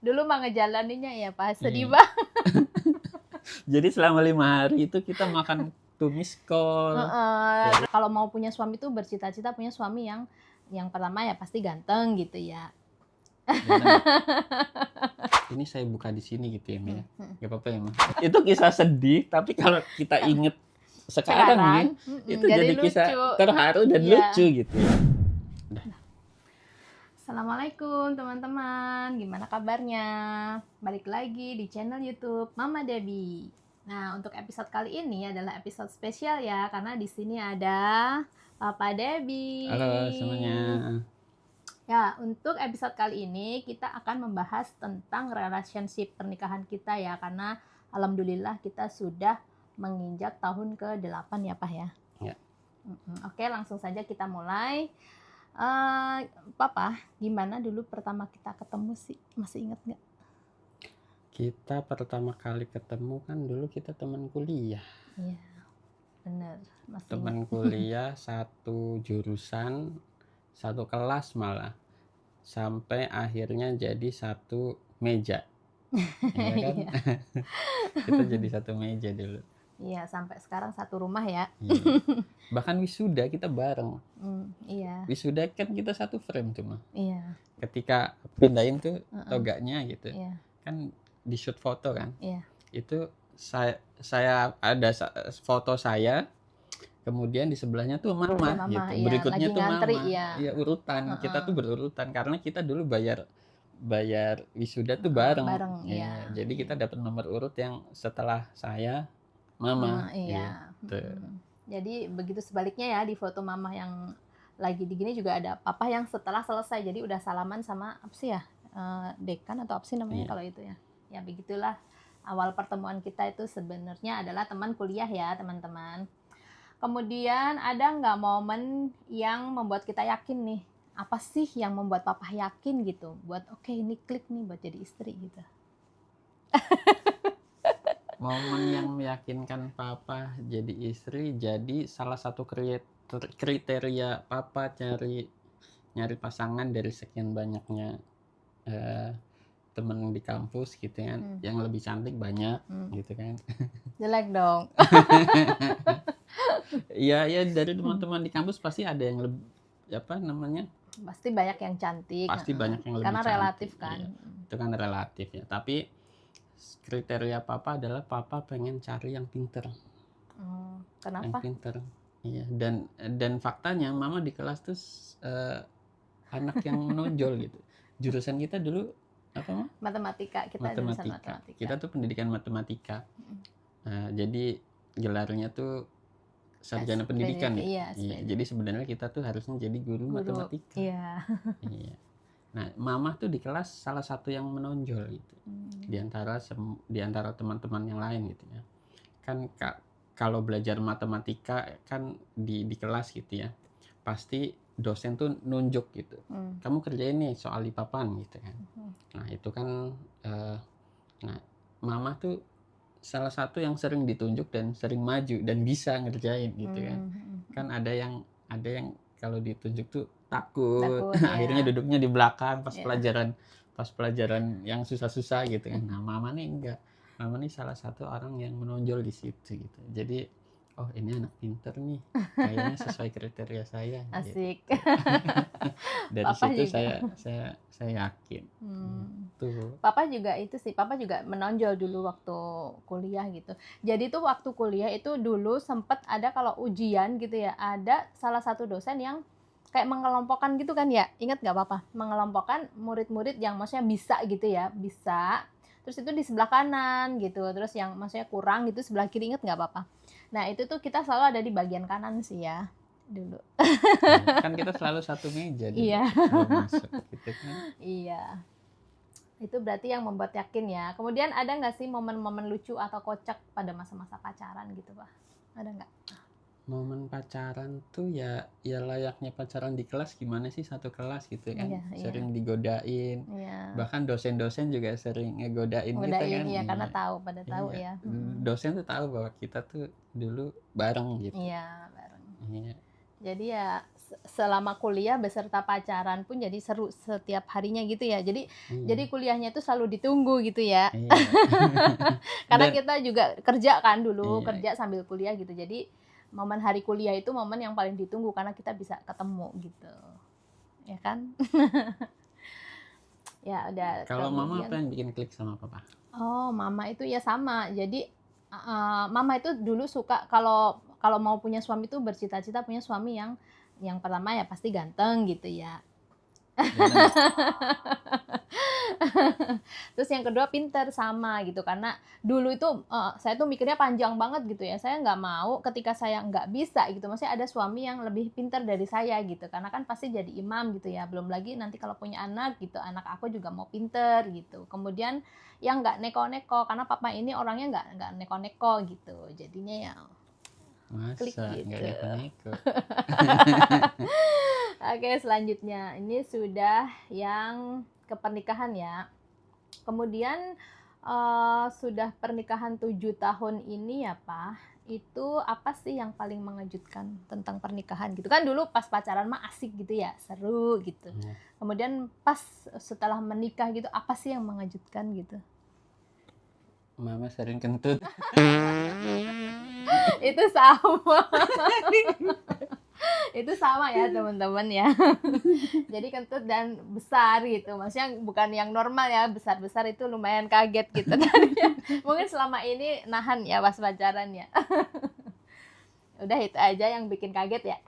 Dulu mah ngejalaninnya ya Pak, sedih Iya. banget. Jadi selama 5 hari itu kita makan tumis kol. Heeh. Kalau mau punya suami tuh bercita-cita punya suami yang pertama ya pasti ganteng gitu ya. Ini saya buka di sini gitu ya, Mia. Gak apa-apa ya, Ma. Itu kisah sedih, tapi kalau kita inget sekarang nih, itu jadi kisah terharu dan lucu gitu. Assalamualaikum teman-teman, gimana kabarnya? Balik lagi di channel YouTube Mama Debbie. Nah, untuk episode kali ini adalah episode spesial ya, karena di sini ada Papa Debbie. Halo semuanya. Ya, untuk episode kali ini kita akan membahas tentang relationship pernikahan kita ya, karena alhamdulillah kita sudah menginjak tahun ke-8 ya Pak ya. Ya. Oke, langsung saja kita mulai. Papa, gimana dulu pertama kita ketemu sih? Masih ingat nggak? Kita pertama kali ketemu kan dulu kita teman kuliah. Iya, bener. Teman kuliah, satu jurusan, satu kelas malah. Sampai akhirnya jadi satu meja. Ya kan? Kita jadi satu meja dulu. Iya, sampai sekarang satu rumah ya. Iya. Bahkan wisuda kita bareng. Iya. Wisuda kan kita satu frame cuma. Iya. Ketika pindahin tuh toganya gitu. Iya. Kan di shoot foto kan. Iya. Itu saya ada foto saya. Kemudian di sebelahnya tuh mama gitu. Iya, berikutnya tuh ngantri, mama. iya. Iya, urutan. Kita tuh berurutan karena kita dulu bayar wisuda tuh bareng. Iya. Jadi kita dapat nomor urut yang setelah saya mama. Iya. Gitu. Jadi begitu sebaliknya ya, di foto mama yang lagi di gini juga ada papa yang setelah selesai. Jadi udah salaman sama apa sih ya? Dekan atau apa sih namanya kalau itu ya. Ya begitulah awal pertemuan kita itu sebenarnya adalah teman kuliah ya teman-teman. Kemudian ada nggak momen yang membuat kita yakin nih, apa sih yang membuat papa yakin gitu buat oke, ini klik nih buat jadi istri gitu. Momen yang meyakinkan papa jadi istri, jadi salah satu kriteria papa nyari pasangan dari sekian banyaknya temen di kampus gitu kan, yang lebih cantik banyak gitu kan. Jelek dong. Iya dari teman-teman di kampus pasti ada yang lebih pasti banyak yang cantik, pasti banyak yang lebih karena cantik, relatif kan. iya. Itu kan relatif ya, tapi kriteria papa adalah papa pengen cari yang pinter. Kenapa? Yang pinter, iya. Dan faktanya mama di kelas tuh anak yang menonjol gitu. Jurusan kita dulu apa mah? Matematika. Matematika. Kita tuh pendidikan matematika. Jadi gelarnya tuh sarjana pendidikan ya. Iya. Jadi sebenarnya kita tuh harusnya jadi guru matematika. Iya. Iya. Nah, mama tuh di kelas salah satu yang menonjol gitu. Di antara teman-teman yang lain gitu ya. Kan kalau belajar matematika kan di kelas gitu ya. Pasti dosen tuh nunjuk gitu. Kamu kerjain nih soal di papan gitu kan. Nah, itu kan mama tuh salah satu yang sering ditunjuk dan sering maju dan bisa ngerjain gitu kan. Kan ada yang kalau ditunjuk tuh takut ya. Akhirnya duduknya di belakang pas pelajaran yang susah-susah gitu kan. Nah, mama nih enggak. Mama nih salah satu orang yang menonjol di situ gitu. Jadi oh, ini anak pinter nih. Kayaknya sesuai kriteria saya. Asik. Gitu. Dari Papa situ juga. saya yakin. Tuh. Papa juga itu sih. Papa juga menonjol dulu waktu kuliah gitu. Jadi tuh waktu kuliah itu dulu sempat ada kalau ujian gitu ya. Ada salah satu dosen yang kayak mengelompokkan gitu kan ya. Ingat nggak Papa? Mengelompokkan murid-murid yang maksudnya bisa gitu ya. Bisa. Terus itu di sebelah kanan gitu. Terus yang maksudnya kurang gitu sebelah kiri. Ingat nggak Papa? Nah itu tuh kita selalu ada di bagian kanan sih ya dulu. Kan kita selalu satu meja dulu. Iya. Masuk gitu kan. Iya. Itu berarti yang membuat yakin ya. Kemudian ada nggak sih momen-momen lucu atau kocak pada masa-masa pacaran gitu Pak? Ada nggak? Momen pacaran tuh ya layaknya pacaran di kelas, gimana sih satu kelas gitu kan. Sering digodain. Bahkan dosen-dosen juga sering ngegodain kita kan. Iya, karena pada tahu ya. Dosen tuh tahu bahwa kita tuh dulu bareng gitu. Iya, bareng. Iya. Jadi ya selama kuliah beserta pacaran pun jadi seru setiap harinya gitu ya. Jadi kuliahnya itu selalu ditunggu gitu ya. Iya. Karena Dan kita juga kerja kan dulu, iya, kerja sambil kuliah gitu. Jadi momen hari kuliah itu momen yang paling ditunggu karena kita bisa ketemu gitu. Ya kan? Ya udah, kalau mama apa kemudian yang bikin klik sama papa? oh, mama itu ya sama. Jadi mama itu dulu suka kalau kalau mau punya suami itu bercita-cita punya suami yang pertama ya pasti ganteng gitu ya. Ganteng nggak? Terus yang kedua pinter sama gitu, karena dulu itu saya tuh mikirnya panjang banget gitu ya. Saya nggak mau ketika saya nggak bisa gitu, maksudnya ada suami yang lebih pinter dari saya gitu, karena kan pasti jadi imam gitu ya. Belum lagi nanti kalau punya anak gitu, anak aku juga mau pinter gitu. Kemudian yang nggak neko-neko, karena papa ini orangnya nggak neko-neko gitu. Jadinya ya klik Masa nggak gitu. neko-neko? Oke, selanjutnya ini sudah yang ke pernikahan ya. Kemudian sudah pernikahan 7 tahun ini ya Pak, itu apa sih yang paling mengejutkan tentang pernikahan gitu kan? Dulu pas pacaran mah asik gitu ya, seru gitu. Iya. Kemudian pas setelah menikah gitu, apa sih yang mengejutkan gitu? Mama sering kentut. Itu sama. Itu sama ya teman-teman ya. Jadi kentut dan besar gitu, maksudnya bukan yang normal ya, besar-besar itu lumayan kaget gitu tadinya. Mungkin selama ini nahan ya pas pacaran ya. Udah itu aja yang bikin kaget ya.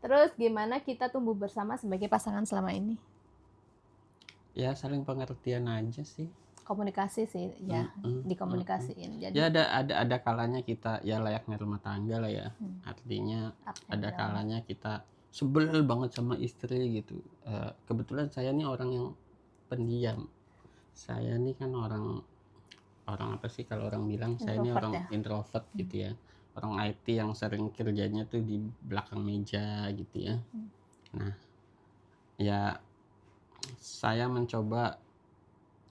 Terus gimana kita tumbuh bersama sebagai pasangan selama ini? Ya saling pengertian aja sih. Komunikasi sih ya, dikomunikasiin. Jadi Ya ada kalanya kita ya layaknya rumah tangga lah ya. Artinya up and ada down. kalanya kita sebel banget sama istri gitu. Kebetulan saya nih orang yang pendiam. Saya nih kan orang apa sih kalau orang bilang, saya ini Introvert orang ya? introvert gitu ya. Orang IT yang sering kerjanya tuh di belakang meja gitu ya. Nah, ya saya mencoba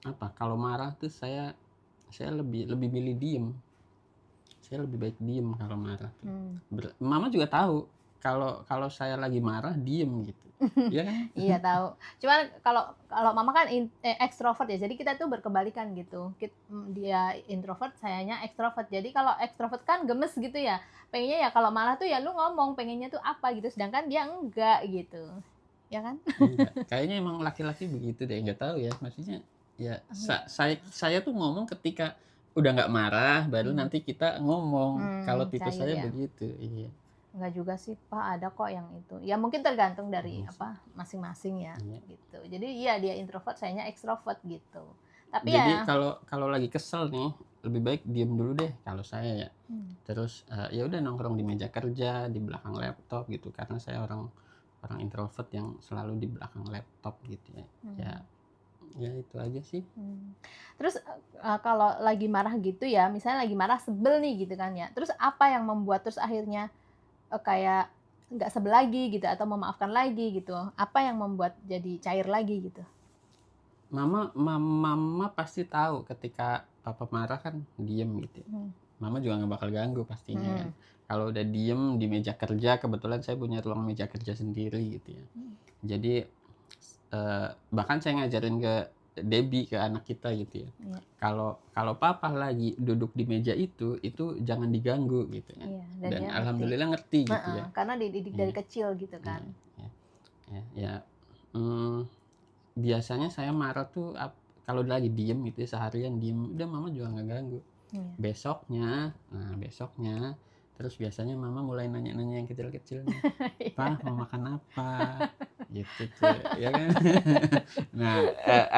apa, kalau marah tuh saya lebih milih diem. Saya lebih baik diem kalau marah tuh. Mama juga tahu kalau saya lagi marah diem gitu. Iya kan? Iya tahu. Cuman kalau mama kan ekstrovert ya, jadi kita tuh berkebalikan gitu. Dia introvert, sayanya ekstrovert. Jadi kalau ekstrovert kan gemes gitu ya. Pengennya ya kalau marah tuh ya lu ngomong pengennya tuh apa gitu, sedangkan dia enggak gitu. Ya kan? Enggak. Kayaknya emang laki-laki begitu deh, nggak tahu ya. Maksudnya ya saya tuh ngomong ketika udah nggak marah, baru nanti kita ngomong. Kalau tipe Cair saya ya. begitu. Iya. Enggak juga sih Pak, ada kok yang itu. Ya mungkin tergantung dari Iya sih. apa masing-masing ya Iya. gitu. Jadi iya dia introvert, sayanya ekstrovert gitu. Tapi Jadi ya kalau lagi kesel nih, lebih baik diem dulu deh kalau saya ya. Terus ya udah nongkrong di meja kerja, di belakang laptop gitu, karena saya orang introvert yang selalu di belakang laptop gitu ya. Ya itu aja sih. Terus kalau lagi marah gitu ya, misalnya lagi marah sebel nih gitu kan ya. Terus apa yang membuat terus akhirnya kayak nggak sebel lagi gitu atau memaafkan lagi gitu? Apa yang membuat jadi cair lagi gitu? Mama pasti tahu ketika papa marah kan diem gitu ya. Mama juga nggak bakal ganggu pastinya kan. Kalau udah diem di meja kerja, kebetulan saya punya ruang meja kerja sendiri gitu ya. Jadi bahkan saya ngajarin ke Debbie, ke anak kita gitu ya. Kalau papa lagi duduk di meja itu jangan diganggu gitu ya. Dan Dan dia alhamdulillah ngerti gitu ya. Karena dididik dari kecil gitu kan. Ya. Biasanya saya marah tuh kalau lagi diem gitu ya, seharian diem, udah mama juga nggak ganggu. Besoknya terus biasanya mama mulai nanya-nanya yang kecil-kecil nih. Pak mau makan apa gitu tuh ya kan. Nah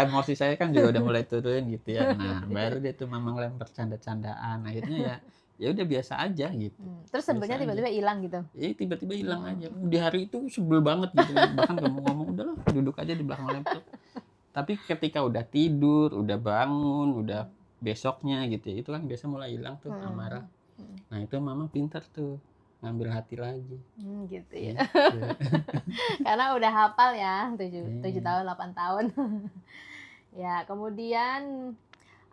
emosi saya kan juga udah mulai turun gitu ya. Nah baru dia tuh mama ngelempar canda-candaan, akhirnya ya udah biasa aja gitu. Terus sebelnya tiba-tiba hilang gitu. Tiba-tiba hilang aja. Di hari itu sebel banget gitu. Bahkan gak mau ngomong, udahlah duduk aja di belakang laptop. Tapi ketika udah tidur, udah bangun, udah besoknya gitu ya, itu kan biasa mulai hilang tuh amarah. Nah itu mama pintar tuh ngambil hati lagi. Gitu ya. Karena udah hafal ya 7 tahun 8 tahun. Ya kemudian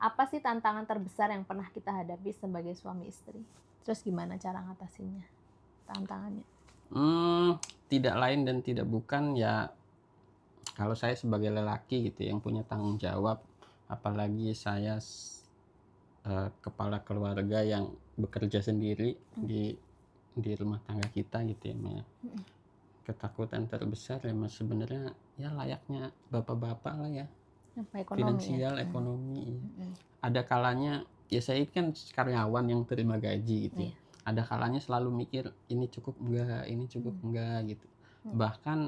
apa sih tantangan terbesar yang pernah kita hadapi sebagai suami istri? Terus gimana cara ngatasinnya? Tantangannya? Tidak lain dan tidak bukan ya, kalau saya sebagai lelaki gitu yang punya tanggung jawab, apalagi saya kepala keluarga yang bekerja sendiri di rumah tangga kita gitu ya, Maya. Ketakutan terbesar ya Mas sebenarnya ya layaknya bapak-bapak lah ya, Ekonomi finansial, ya. ekonomi. Ada kalanya ya saya kan karyawan yang terima gaji gitu ya. Ada kalanya selalu mikir ini cukup enggak gitu. Bahkan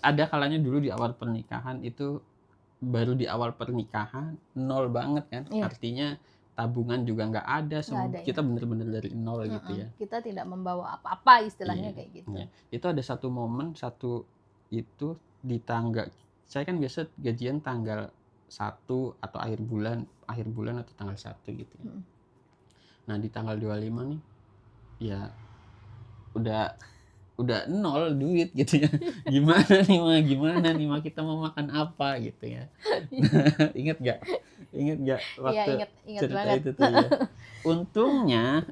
ada kalanya dulu di awal pernikahan itu, baru di awal pernikahan nol banget kan. Artinya tabungan juga nggak ada, kita bener-bener dari nol gitu ya. Kita tidak membawa apa-apa istilahnya kayak gitu. Itu ada satu momen itu di tangga, saya kan biasa gajian tanggal 1 atau akhir bulan atau tanggal 1 gitu ya. Nah di tanggal 25 nih ya udah nol duit gitu ya. Gimana nih Ma, kita mau makan apa gitu ya. Ingat nggak waktu ingat cerita banget. itu tuh ya.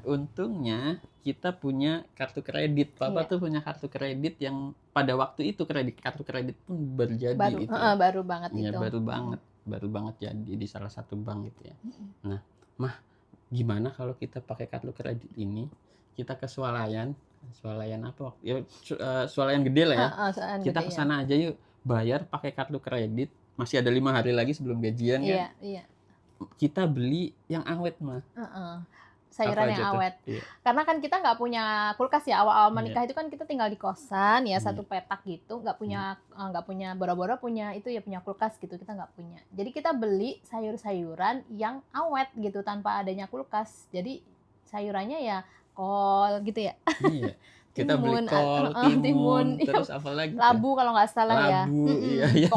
Untungnya kita punya kartu kredit. Papa tuh punya kartu kredit yang pada waktu itu kartu kredit pun berjadi itu. Baru banget ya, itu. Baru banget jadi di salah satu bank gitu ya. Nah, Mah, gimana kalau kita pakai kartu kredit ini, kita ke swalayan apa waktu ya, swalayan gede lah ya. Kita ke sana aja yuk, bayar pakai kartu kredit, masih ada 5 hari lagi sebelum gajian kan. Iya. Kita beli yang awet Mah. Sayuran yang awet. Karena kan kita nggak punya kulkas ya, awal-awal menikah itu kan kita tinggal di kosan ya, satu petak gitu, nggak punya boro-boro punya itu ya, punya kulkas gitu, kita nggak punya. Jadi kita beli sayur-sayuran yang awet gitu tanpa adanya kulkas. Jadi sayurannya ya kol gitu ya. Iya. Kita beli kol, timun, terus apa lagi? Labu kalau nggak salah ya. Iya.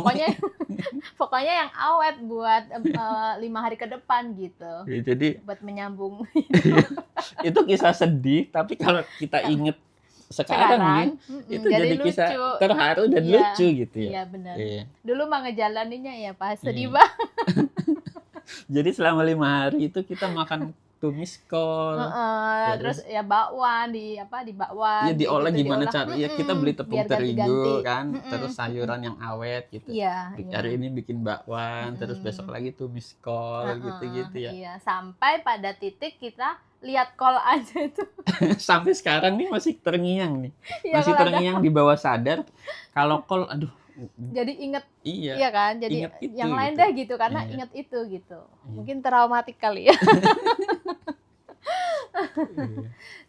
Pokoknya yang awet buat 5 hari ke depan gitu. Ya, jadi buat menyambung. Itu kisah sedih, tapi kalau kita inget sekarang itu jadi kisah terharu dan lucu gitu ya. Iya benar. Dulu mah ngejalaninnya ya pas sedih banget. Jadi selama 5 hari itu kita makan tumis kol, terus ya bakwan di bakwan. Iya diolah gitu, gimana cara? Ya kita beli tepung terigu kan, terus sayuran yang awet gitu. Hari ini bikin bakwan, terus besok lagi tumis kol gitu-gitu ya. Iya, sampai pada titik kita lihat kol aja itu. Sampai sekarang nih masih terngiang nih. Masih terngiang di bawah sadar kalau kol aduh. Jadi inget, iya kan, jadi itu, yang lain deh gitu karena inget itu gitu. Mungkin traumatik kali ya.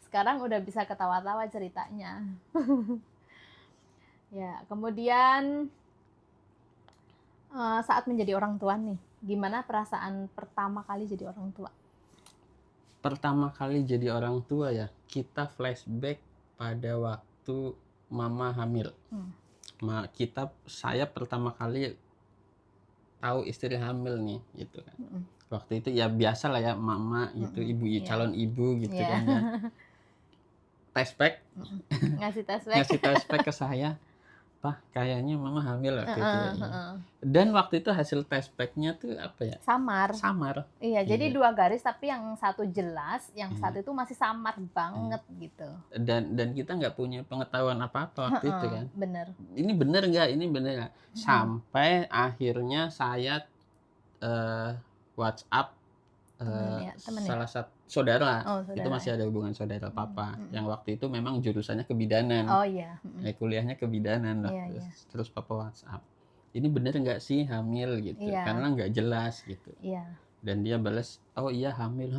Sekarang udah bisa ketawa-tawa ceritanya. Ya, kemudian saat menjadi orang tua nih, gimana perasaan pertama kali jadi orang tua? Pertama kali jadi orang tua ya, kita flashback pada waktu mama hamil. Saya pertama kali tahu istri hamil nih gitu kan. Waktu itu ya biasa lah ya mama gitu, ibu calon ibu gitu kan ya. Tespek. Ngasih tespek ke saya. Pak, kayaknya mama hamil waktu itu ya. Dan waktu itu hasil tespeknya tuh apa ya? Samar. Iya, jadi 2 garis tapi yang satu jelas, yang satu itu masih samar banget gitu. Dan kita nggak punya pengetahuan apa-apa waktu itu kan. Bener. Ini bener nggak? Sampai akhirnya saya WhatsApp salah satu saudara. Itu masih ada hubungan saudara papa yang waktu itu memang jurusannya kebidanan. Kuliahnya kebidanan lah. Terus papa WhatsApp, ini bener nggak sih hamil gitu, karena nggak jelas gitu. Dan dia balas, oh iya hamil.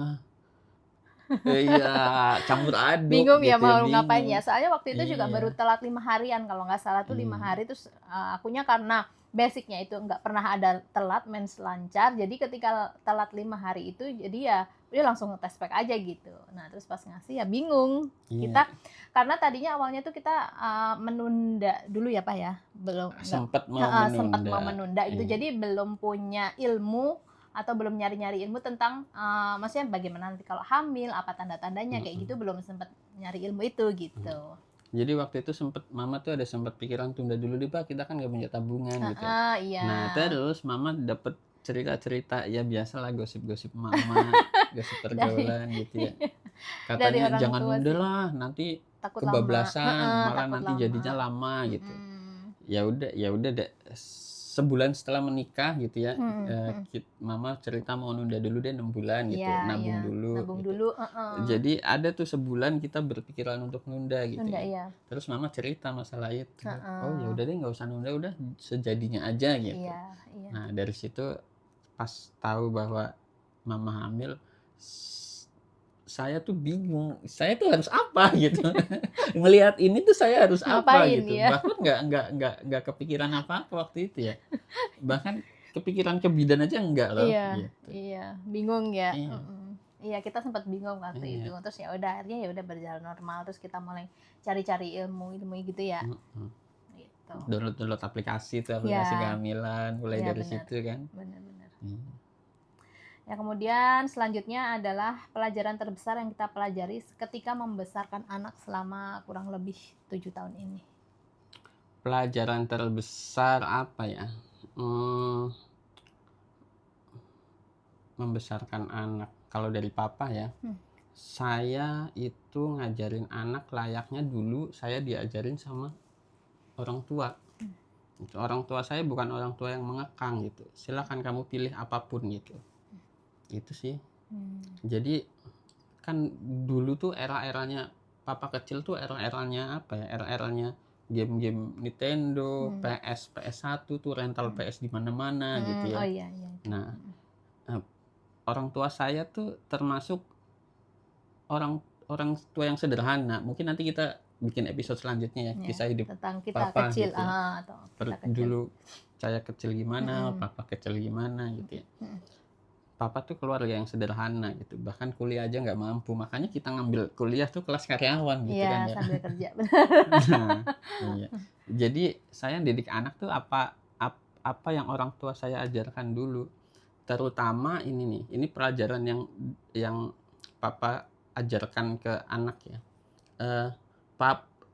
Iya, campur aduk. Bingung ya gitu, mau ngapain ya. Soalnya waktu itu juga baru telat 5 harian kalau nggak salah tuh 5 hari. Terus akunya karena basicnya itu nggak pernah ada telat, mens lancar. Jadi ketika telat 5 hari itu, jadi ya udah langsung tes pack aja gitu. Nah terus pas ngasih ya bingung. Kita karena tadinya awalnya tuh kita menunda dulu ya Pak ya, belum sempat mau menunda gitu. Jadi belum punya ilmu atau belum nyari-nyari ilmu tentang maksudnya bagaimana nanti kalau hamil, apa tanda-tandanya kayak gitu, belum sempat nyari ilmu itu gitu. Jadi waktu itu mama tuh ada sempat pikiran tunda dulu deh Pak, kita kan nggak punya tabungan gitu. Nah terus mama dapet cerita-cerita ya biasalah gosip-gosip mama, gosip pergaulan gitu ya. Dari Katanya orang jangan tua nunda sih, lah, nanti takut lama. kebablasan, malah Takut nanti lama. jadinya lama gitu. Mm-mm. Ya udah deh, sebulan setelah menikah gitu ya, Mm-mm. mama cerita mau nunda dulu deh 6 bulan gitu, Iya, iya, nabung dulu nabung gitu. dulu. Jadi ada tuh sebulan kita berpikiran untuk nunda gitu Nunda ya. ya. Terus mama cerita masalah itu. Oh ya Heeh. udah deh, nggak usah nunda, udah sejadinya aja gitu. Iya, iya. Nah dari situ pas tahu bahwa mama hamil, saya tuh bingung, saya tuh harus apa gitu. Ngelihat ini tuh saya harus apa Ngapain gitu. ya? Bahkan nggak kepikiran apa-apa waktu itu ya. Bahkan kepikiran ke bidan aja enggak loh Iya, gitu. iya, bingung ya. Iya, Iya, kita sempat bingung waktu itu. iya. Terus ya udah, akhirnya ya udah berjalan normal. Terus kita mulai cari-cari ilmu gitu ya. Mm-mm. Gitu. Download aplikasi tuh, aplikasi Ya, kehamilan, mulai ya dari benar, situ kan. benar-benar. Iya. Ya, kemudian selanjutnya adalah pelajaran terbesar yang kita pelajari ketika membesarkan anak selama kurang lebih 7 tahun ini. Pelajaran terbesar apa ya? Membesarkan anak. Kalau dari papa ya, saya itu ngajarin anak layaknya dulu saya diajarin sama orang tua. Orang tua saya bukan orang tua yang mengekang gitu. Silakan kamu pilih apapun gitu. Itu sih. Jadi kan dulu tuh era-eranya papa kecil tuh era-eranya apa ya? Era-eranya game-game Nintendo, PS1 tuh rental PS di mana-mana gitu ya. Oh iya, iya. Nah, orang tua saya tuh termasuk orang tua yang sederhana. Mungkin nanti kita bikin episode selanjutnya ya, kisah hidup tentang kita papa kecil, gitu ya. atau kita kecil. Dulu saya kecil gimana, papa kecil gimana gitu ya. Papa tuh keluarga yang sederhana gitu, bahkan kuliah aja nggak mampu, makanya kita ngambil kuliah tuh kelas karyawan gitu kan ya. Sambil kerja. Nah, iya. Jadi saya didik anak tuh apa yang orang tua saya ajarkan dulu, terutama ini pelajaran yang papa ajarkan ke anak ya.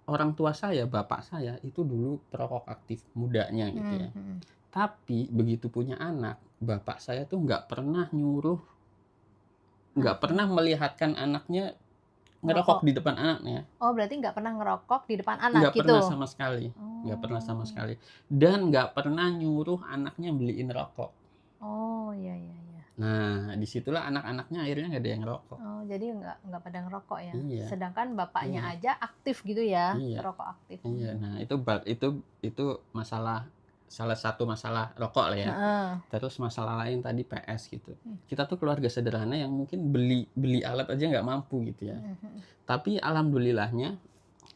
Orang tua saya, bapak saya itu dulu perokok aktif mudanya gitu ya. Tapi begitu punya anak, bapak saya tuh nggak pernah melihatkan anaknya ngerokok di depan anaknya. Oh, berarti nggak pernah ngerokok di depan anak Nggak gitu? pernah sama sekali. Nggak pernah sama sekali. Dan nggak pernah nyuruh anaknya beliin rokok. Oh, iya, iya, iya. Nah, disitulah anak-anaknya akhirnya nggak ada yang ngerokok. Oh, jadi nggak pada ngerokok ya? Iya. Sedangkan bapaknya aja aktif gitu ya, Iya. rokok aktif. Iya, nah itu salah satu masalah rokok lah ya. Terus masalah lain tadi PS gitu. Kita tuh keluarga sederhana yang mungkin beli alat aja nggak mampu gitu ya. Tapi alhamdulillahnya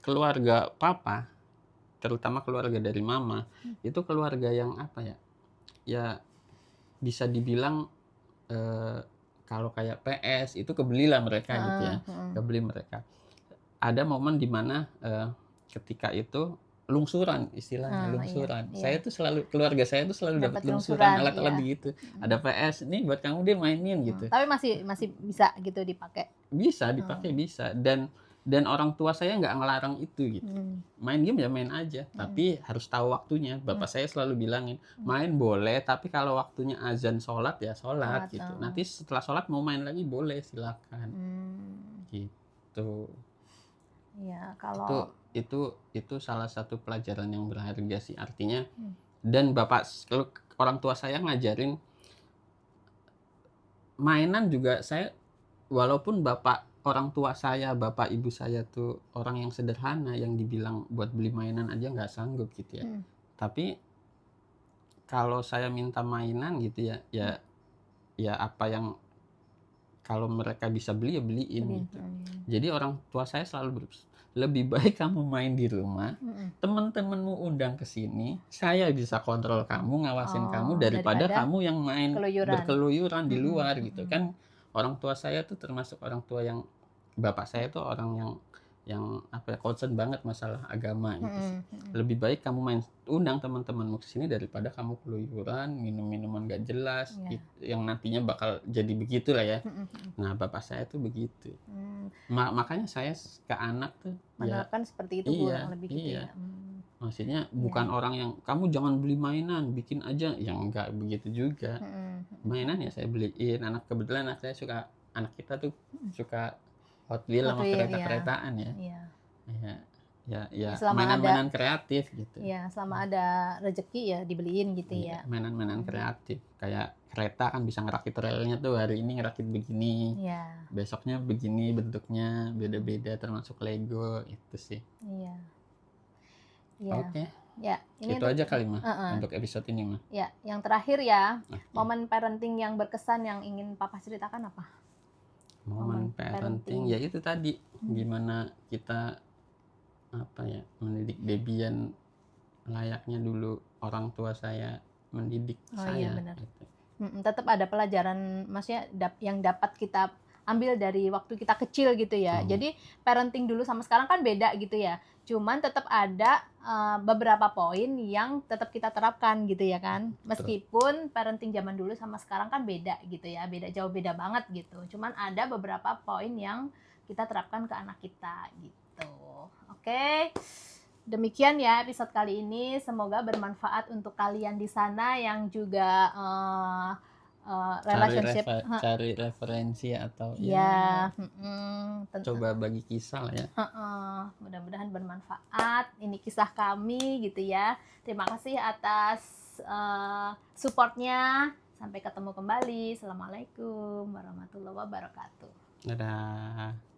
keluarga papa, terutama keluarga dari mama, itu keluarga yang apa ya? Ya bisa dibilang kalau kayak PS itu kebelilah mereka gitu ya. Kebeli mereka. Ada momen dimana ketika itu lungsuran istilahnya, lungsuran. Iya. Saya tuh keluarga saya tuh selalu dapat lungsuran alat-alat gitu. Ada PS nih buat kamu deh mainin gitu. Tapi masih bisa gitu dipakai. Bisa dipakai, bisa. Dan orang tua saya nggak ngelarang itu gitu. Main game ya main aja, tapi harus tahu waktunya. Bapak saya selalu bilangin, main boleh, tapi kalau waktunya azan sholat ya sholat gitu. Nanti setelah sholat mau main lagi boleh, silakan. Gitu. Ya, kalau itu salah satu pelajaran yang berharga sih, artinya. Dan orang tua saya ngajarin mainan juga. Saya walaupun orang tua saya, bapak ibu saya tuh orang yang sederhana, yang dibilang buat beli mainan aja nggak sanggup gitu ya. Tapi kalau saya minta mainan gitu ya apa yang kalau mereka bisa beli ya beliin gitu. Jadi orang tua saya selalu lebih baik kamu main di rumah, teman-temanmu undang ke sini, saya bisa kontrol kamu, ngawasin kamu daripada kamu yang main berkeluyuran di luar gitu kan. Orang tua saya tuh termasuk orang tua yang, bapak saya tuh orang yang apa ya, concern banget masalah agama gitu sih. Lebih baik kamu undang teman-temanmu ke sini daripada kamu keluyuran, minum-minuman gak jelas gitu, yang nantinya bakal jadi begitulah ya. Nah, bapak saya tuh begitu. Makanya saya ke anak tuh menerapkan seperti itu, kurang lebih gitu ya. Maksudnya bukan orang yang kamu jangan beli mainan, bikin aja, yang enggak begitu juga. Mainan ya saya beliin. Kebetulan anak kita tuh suka Hot Wheel Hot sama Wheel, kereta-keretaan ya. Iya. Ya, ya, Ya, ya selama mainan-mainan kreatif gitu. Ya, selama ada rezeki ya dibeliin gitu Iya, ya. mainan-mainan kreatif. Kayak kereta kan bisa ngerakit relnya tuh, hari ini ngerakit begini, Iya. besoknya begini bentuknya, beda-beda termasuk Lego itu sih. Iya. Iya. Oke, Ya, ini itu untuk aja kali mah Heeh. untuk episode ini mah. Ya, yang terakhir ya, Oke. momen parenting yang berkesan yang ingin Papa ceritakan apa? Momen parenting ya itu tadi, gimana kita apa ya, mendidik Debian layaknya dulu orang tua saya mendidik Oh saya. iya benar. Gitu. Tetap ada pelajaran, maksudnya yang dapat kita ambil dari waktu kita kecil gitu ya. Jadi parenting dulu sama sekarang kan beda gitu ya. Cuman tetap ada beberapa poin yang tetap kita terapkan gitu ya kan. Meskipun parenting zaman dulu sama sekarang kan beda gitu ya. Jauh beda banget gitu. Cuman ada beberapa poin yang kita terapkan ke anak kita gitu. Oke. Demikian ya episode kali ini, semoga bermanfaat untuk kalian di sana yang juga relationship cari referensi atau ya, coba bagi kisah lah ya. Mudah-mudahan bermanfaat. Ini kisah kami gitu ya. Terima kasih atas supportnya. Sampai ketemu kembali. Assalamualaikum warahmatullahi wabarakatuh. Dadah.